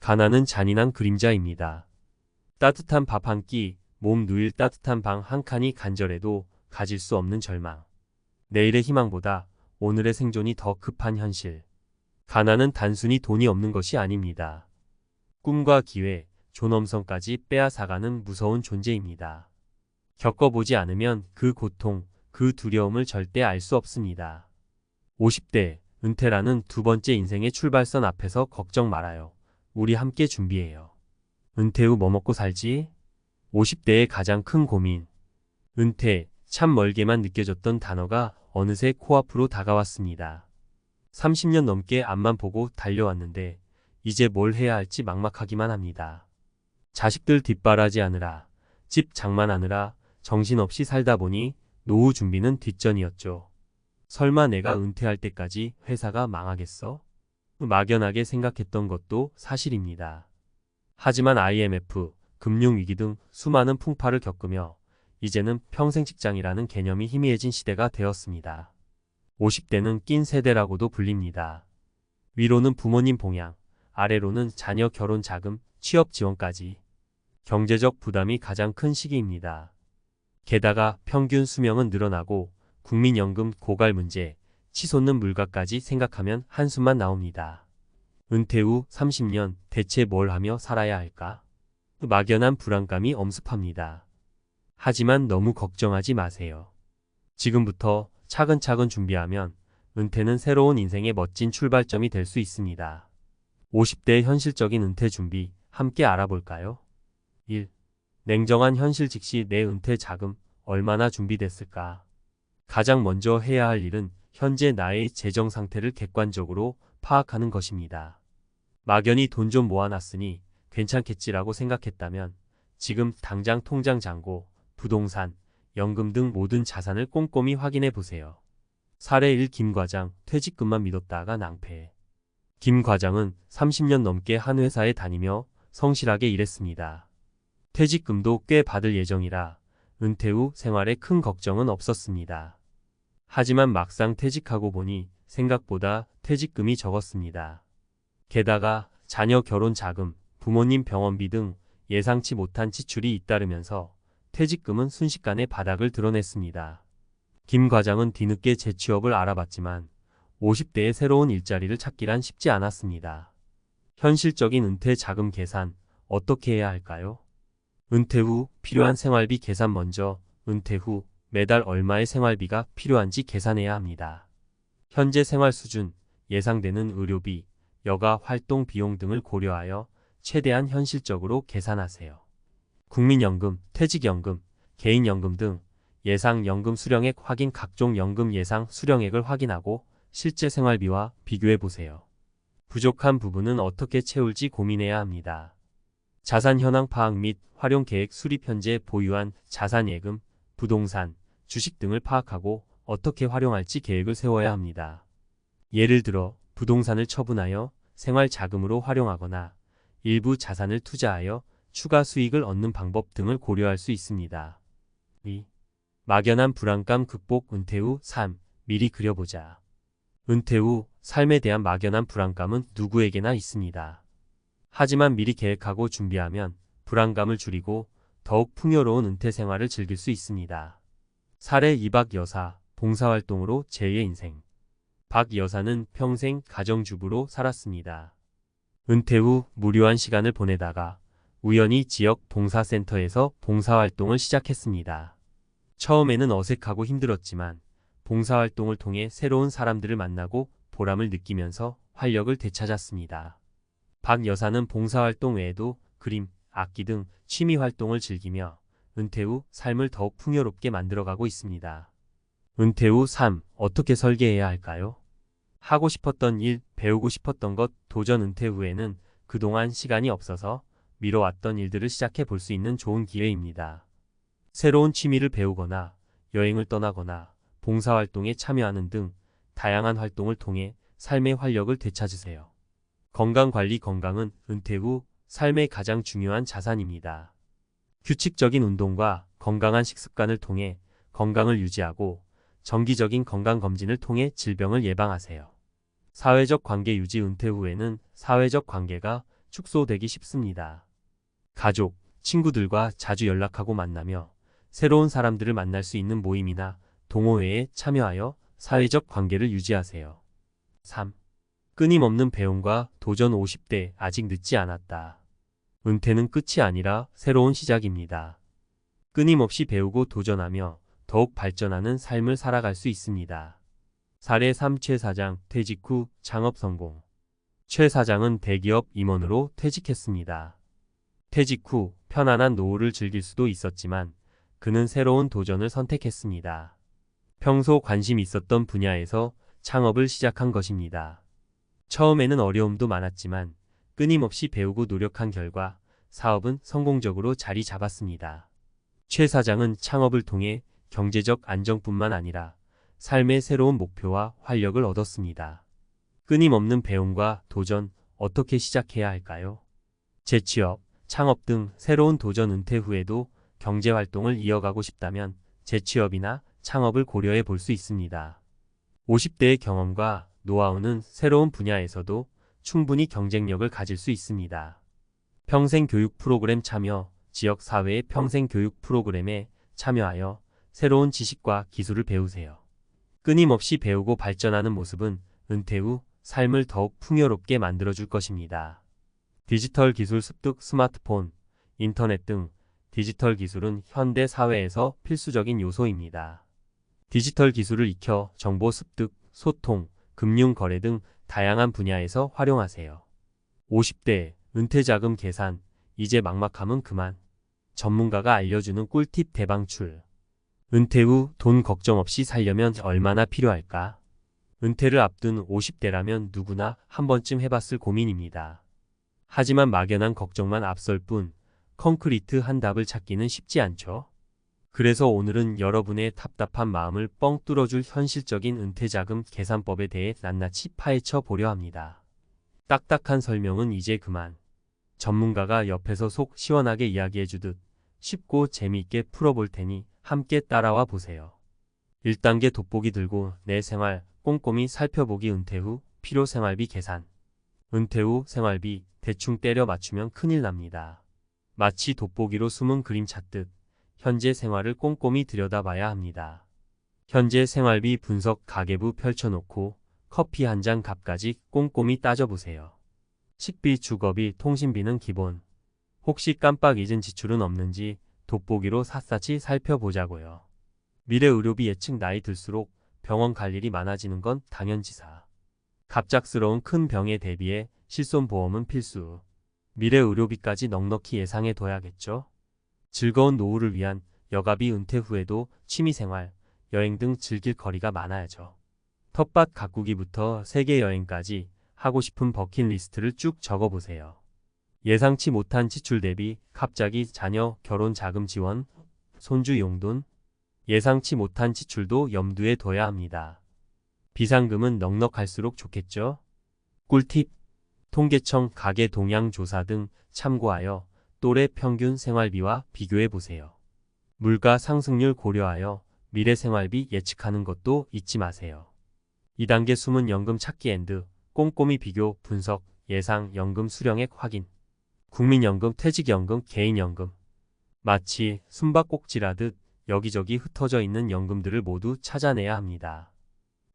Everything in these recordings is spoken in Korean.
가난은 잔인한 그림자입니다. 따뜻한 밥 한 끼, 몸 누일 따뜻한 방 한 칸이 간절해도 가질 수 없는 절망. 내일의 희망보다 오늘의 생존이 더 급한 현실. 가난은 단순히 돈이 없는 것이 아닙니다. 꿈과 기회, 존엄성까지 빼앗아가는 무서운 존재입니다. 겪어보지 않으면 그 고통, 그 두려움을 절대 알 수 없습니다. 50대, 은퇴라는 두 번째 인생의 출발선 앞에서 걱정 말아요. 우리 함께 준비해요. 은퇴 후 뭐 먹고 살지? 50대의 가장 큰 고민. 은퇴, 참 멀게만 느껴졌던 단어가 어느새 코앞으로 다가왔습니다. 30년 넘게 앞만 보고 달려왔는데 이제 뭘 해야 할지 막막하기만 합니다. 자식들 뒷바라지하느라, 집 장만하느라 정신없이 살다 보니 노후 준비는 뒷전이었죠. 설마 내가 은퇴할 때까지 회사가 망하겠어? 막연하게 생각했던 것도 사실입니다. 하지만 IMF, 금융위기 등 수많은 풍파를 겪으며 이제는 평생 직장이라는 개념이 희미해진 시대가 되었습니다. 50대는 낀 세대라고도 불립니다. 위로는 부모님 봉양, 아래로는 자녀 결혼 자금, 취업 지원까지. 경제적 부담이 가장 큰 시기입니다. 게다가 평균 수명은 늘어나고 국민연금 고갈 문제, 치솟는 물가까지 생각하면 한숨만 나옵니다. 은퇴 후 30년 대체 뭘 하며 살아야 할까? 막연한 불안감이 엄습합니다. 하지만 너무 걱정하지 마세요. 지금부터 차근차근 준비하면 은퇴는 새로운 인생의 멋진 출발점이 될 수 있습니다. 50대의 현실적인 은퇴 준비 함께 알아볼까요? 1. 냉정한 현실 직시 내 은퇴 자금 얼마나 준비됐을까? 가장 먼저 해야 할 일은 현재 나의 재정 상태를 객관적으로 파악하는 것입니다. 막연히 돈 좀 모아놨으니 괜찮겠지라고 생각했다면 지금 당장 통장 잔고, 부동산, 연금 등 모든 자산을 꼼꼼히 확인해 보세요. 사례 1 김 과장, 퇴직금만 믿었다가 낭패. 김 과장은 30년 넘게 한 회사에 다니며 성실하게 일했습니다. 퇴직금도 꽤 받을 예정이라 은퇴 후 생활에 큰 걱정은 없었습니다. 하지만 막상 퇴직하고 보니 생각보다 퇴직금이 적었습니다. 게다가 자녀 결혼 자금, 부모님 병원비 등 예상치 못한 지출이 잇따르면서 퇴직금은 순식간에 바닥을 드러냈습니다. 김 과장은 뒤늦게 재취업을 알아봤지만 50대의 새로운 일자리를 찾기란 쉽지 않았습니다. 현실적인 은퇴 자금 계산 어떻게 해야 할까요? 은퇴 후 필요한 생활비 계산 먼저. 은퇴 후 매달 얼마의 생활비가 필요한지 계산해야 합니다. 현재 생활 수준, 예상되는 의료비, 여가 활동 비용 등을 고려하여 최대한 현실적으로 계산하세요. 국민연금, 퇴직연금, 개인연금 등 예상연금 수령액 확인. 각종 연금 예상 수령액을 확인하고 실제 생활비와 비교해 보세요. 부족한 부분은 어떻게 채울지 고민해야 합니다. 자산 현황 파악 및 활용 계획 수립. 현재 보유한 자산 예금, 부동산, 주식 등을 파악하고 어떻게 활용할지 계획을 세워야 합니다. 예를 들어 부동산을 처분하여 생활 자금으로 활용하거나 일부 자산을 투자하여 추가 수익을 얻는 방법 등을 고려할 수 있습니다. 2. 막연한 불안감 극복. 은퇴 후 삶, 미리 그려보자. 은퇴 후 삶에 대한 막연한 불안감은 누구에게나 있습니다. 하지만 미리 계획하고 준비하면 불안감을 줄이고 더욱 풍요로운 은퇴 생활을 즐길 수 있습니다. 사례 2 박 여사, 봉사활동으로 제2의 인생. 박 여사는 평생 가정주부로 살았습니다. 은퇴 후 무료한 시간을 보내다가 우연히 지역 봉사센터에서 봉사활동을 시작했습니다. 처음에는 어색하고 힘들었지만 봉사활동을 통해 새로운 사람들을 만나고 보람을 느끼면서 활력을 되찾았습니다. 박 여사는 봉사활동 외에도 그림, 악기 등 취미활동을 즐기며 은퇴 후 삶을 더욱 풍요롭게 만들어가고 있습니다. 은퇴 후 삶, 어떻게 설계해야 할까요? 하고 싶었던 일, 배우고 싶었던 것, 도전. 은퇴 후에는 그동안 시간이 없어서 미뤄왔던 일들을 시작해 볼 수 있는 좋은 기회입니다. 새로운 취미를 배우거나 여행을 떠나거나 봉사활동에 참여하는 등 다양한 활동을 통해 삶의 활력을 되찾으세요. 건강관리. 건강은 은퇴 후 삶의 가장 중요한 자산입니다. 규칙적인 운동과 건강한 식습관을 통해 건강을 유지하고 정기적인 건강검진을 통해 질병을 예방하세요. 사회적 관계 유지. 은퇴 후에는 사회적 관계가 축소되기 쉽습니다. 가족, 친구들과 자주 연락하고 만나며 새로운 사람들을 만날 수 있는 모임이나 동호회에 참여하여 사회적 관계를 유지하세요. 3. 끊임없는 배움과 도전. 50대 아직 늦지 않았다. 은퇴는 끝이 아니라 새로운 시작입니다. 끊임없이 배우고 도전하며 더욱 발전하는 삶을 살아갈 수 있습니다. 사례 3. 최 사장 퇴직 후 창업 성공. 최 사장은 대기업 임원으로 퇴직했습니다. 퇴직 후 편안한 노후를 즐길 수도 있었지만 그는 새로운 도전을 선택했습니다. 평소 관심 있었던 분야에서 창업을 시작한 것입니다. 처음에는 어려움도 많았지만 끊임없이 배우고 노력한 결과 사업은 성공적으로 자리 잡았습니다. 최 사장은 창업을 통해 경제적 안정뿐만 아니라 삶의 새로운 목표와 활력을 얻었습니다. 끊임없는 배움과 도전, 어떻게 시작해야 할까요? 재취업, 창업 등 새로운 도전. 은퇴 후에도 경제활동을 이어가고 싶다면 재취업이나 창업을 고려해 볼 수 있습니다. 50대의 경험과 노하우는 새로운 분야에서도 충분히 경쟁력을 가질 수 있습니다. 평생교육 프로그램 참여, 지역사회의 평생교육 프로그램에 참여하여 새로운 지식과 기술을 배우세요. 끊임없이 배우고 발전하는 모습은 은퇴 후 삶을 더욱 풍요롭게 만들어줄 것입니다. 디지털 기술 습득. 스마트폰, 인터넷 등 디지털 기술은 현대 사회에서 필수적인 요소입니다. 디지털 기술을 익혀 정보 습득, 소통, 금융 거래 등 다양한 분야에서 활용하세요. 50대 은퇴자금 계산, 이제 막막함은 그만. 전문가가 알려주는 꿀팁 대방출. 은퇴 후 돈 걱정 없이 살려면 얼마나 필요할까? 은퇴를 앞둔 50대라면 누구나 한 번쯤 해봤을 고민입니다. 하지만 막연한 걱정만 앞설 뿐 콘크리트 한 답을 찾기는 쉽지 않죠. 그래서 오늘은 여러분의 답답한 마음을 뻥 뚫어줄 현실적인 은퇴자금 계산법에 대해 낱낱이 파헤쳐 보려 합니다. 딱딱한 설명은 이제 그만. 전문가가 옆에서 속 시원하게 이야기해주듯 쉽고 재미있게 풀어볼 테니 함께 따라와 보세요. 1단계 돋보기 들고 내 생활 꼼꼼히 살펴보기. 은퇴 후 필요생활비 계산. 은퇴 후 생활비 대충 때려 맞추면 큰일 납니다. 마치 돋보기로 숨은 그림 찾듯 현재 생활을 꼼꼼히 들여다봐야 합니다. 현재 생활비 분석. 가계부 펼쳐놓고 커피 한 잔 값까지 꼼꼼히 따져보세요. 식비, 주거비, 통신비는 기본. 혹시 깜빡 잊은 지출은 없는지 돋보기로 샅샅이 살펴보자고요. 미래 의료비 예측. 나이 들수록 병원 갈 일이 많아지는 건 당연지사. 갑작스러운 큰 병에 대비해 실손보험은 필수. 미래 의료비까지 넉넉히 예상해 둬야겠죠. 즐거운 노후를 위한 여가비. 은퇴 후에도 취미생활, 여행 등 즐길 거리가 많아야죠. 텃밭 가꾸기부터 세계 여행까지 하고 싶은 버킷리스트를 쭉 적어보세요. 예상치 못한 지출 대비. 갑자기 자녀 결혼 자금 지원, 손주 용돈. 예상치 못한 지출도 염두에 둬야 합니다. 비상금은 넉넉할수록 좋겠죠. 꿀팁. 통계청 가계 동향 조사 등 참고하여 또래 평균 생활비와 비교해 보세요. 물가 상승률 고려하여 미래 생활비 예측하는 것도 잊지 마세요. 2단계 숨은 연금 찾기 앤드 꼼꼼히 비교, 분석, 예상 연금 수령액 확인. 국민연금, 퇴직연금, 개인연금. 마치 숨바꼭질하듯 여기저기 흩어져 있는 연금들을 모두 찾아내야 합니다.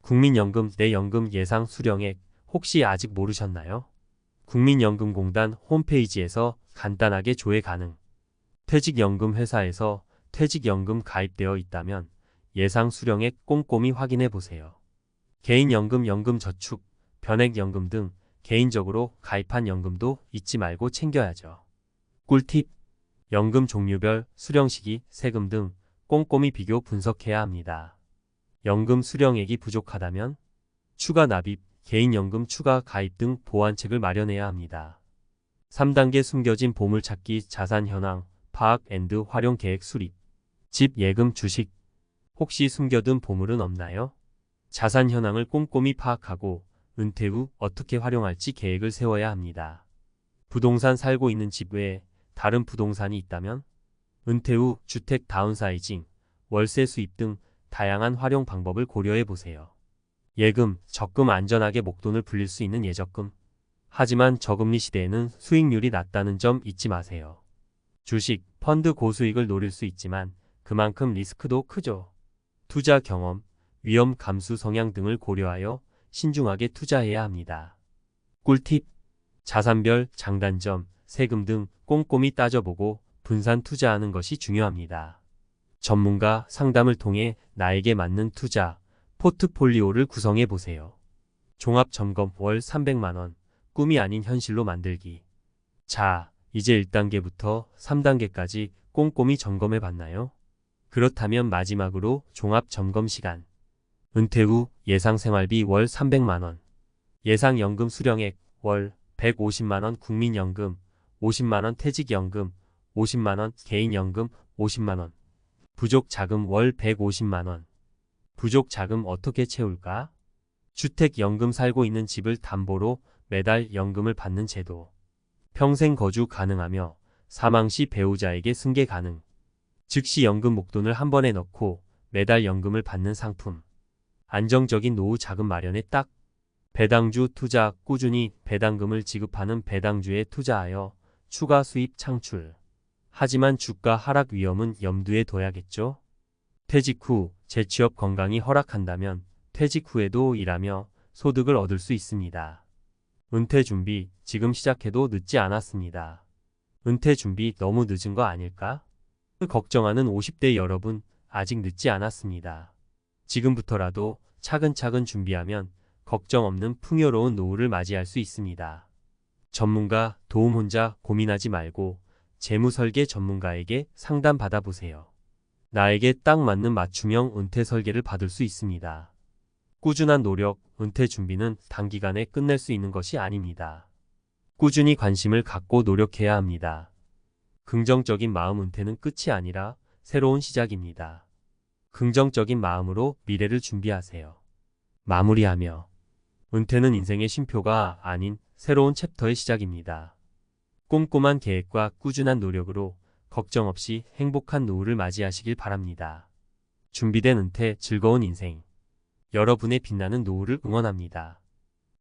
국민연금, 내 연금 예상 수령액 혹시 아직 모르셨나요? 국민연금공단 홈페이지에서 간단하게 조회 가능. 퇴직연금 회사에서 퇴직연금 가입되어 있다면 예상 수령액 꼼꼼히 확인해 보세요. 개인연금, 연금저축, 변액연금 등 개인적으로 가입한 연금도 잊지 말고 챙겨야죠. 꿀팁. 연금 종류별, 수령 시기, 세금 등 꼼꼼히 비교 분석해야 합니다. 연금 수령액이 부족하다면 추가 납입, 개인연금 추가 가입 등 보완책을 마련해야 합니다. 3단계 숨겨진 보물찾기. 자산 현황 파악 앤드 활용 계획 수립. 집, 예금, 주식. 혹시 숨겨둔 보물은 없나요? 자산 현황을 꼼꼼히 파악하고 은퇴 후 어떻게 활용할지 계획을 세워야 합니다. 부동산 살고 있는 집 외에 다른 부동산이 있다면 은퇴 후 주택 다운사이징, 월세 수입 등 다양한 활용 방법을 고려해 보세요. 예금, 적금. 안전하게 목돈을 불릴 수 있는 예적금. 하지만 저금리 시대에는 수익률이 낮다는 점 잊지 마세요. 주식, 펀드 고수익을 노릴 수 있지만 그만큼 리스크도 크죠. 투자 경험, 위험 감수 성향 등을 고려하여 신중하게 투자해야 합니다. 꿀팁, 자산별 장단점, 세금 등 꼼꼼히 따져보고 분산 투자하는 것이 중요합니다. 전문가 상담을 통해 나에게 맞는 투자, 포트폴리오를 구성해 보세요. 종합점검 월 300만원, 꿈이 아닌 현실로 만들기. 자, 이제 1단계부터 3단계까지 꼼꼼히 점검해 봤나요? 그렇다면 마지막으로 종합점검 시간. 은퇴 후 예상생활비 월 300만원, 예상연금 수령액 월 150만원 국민연금, 50만원 퇴직연금, 50만원 개인연금, 50만원. 부족자금 월 150만원. 부족자금 어떻게 채울까? 주택연금 살고 있는 집을 담보로 매달 연금을 받는 제도. 평생 거주 가능하며 사망 시 배우자에게 승계 가능. 즉시 연금 목돈을 한 번에 넣고 매달 연금을 받는 상품. 안정적인 노후 자금 마련에 딱. 배당주 투자, 꾸준히 배당금을 지급하는 배당주에 투자하여 추가 수입 창출. 하지만 주가 하락 위험은 염두에 둬야겠죠? 퇴직 후 재취업 건강이 허락한다면 퇴직 후에도 일하며 소득을 얻을 수 있습니다. 은퇴 준비 지금 시작해도 늦지 않았습니다. 은퇴 준비 너무 늦은 거 아닐까? 걱정하는 50대 여러분, 아직 늦지 않았습니다. 지금부터라도 차근차근 준비하면 걱정 없는 풍요로운 노후를 맞이할 수 있습니다. 전문가 도움 혼자 고민하지 말고 재무설계 전문가에게 상담 받아보세요. 나에게 딱 맞는 맞춤형 은퇴 설계를 받을 수 있습니다. 꾸준한 노력, 은퇴 준비는 단기간에 끝낼 수 있는 것이 아닙니다. 꾸준히 관심을 갖고 노력해야 합니다. 긍정적인 마음, 은퇴는 끝이 아니라 새로운 시작입니다. 긍정적인 마음으로 미래를 준비하세요. 마무리하며, 은퇴는 인생의 쉼표가 아닌 새로운 챕터의 시작입니다. 꼼꼼한 계획과 꾸준한 노력으로 걱정 없이 행복한 노후를 맞이하시길 바랍니다. 준비된 은퇴, 즐거운 인생. 여러분의 빛나는 노후를 응원합니다.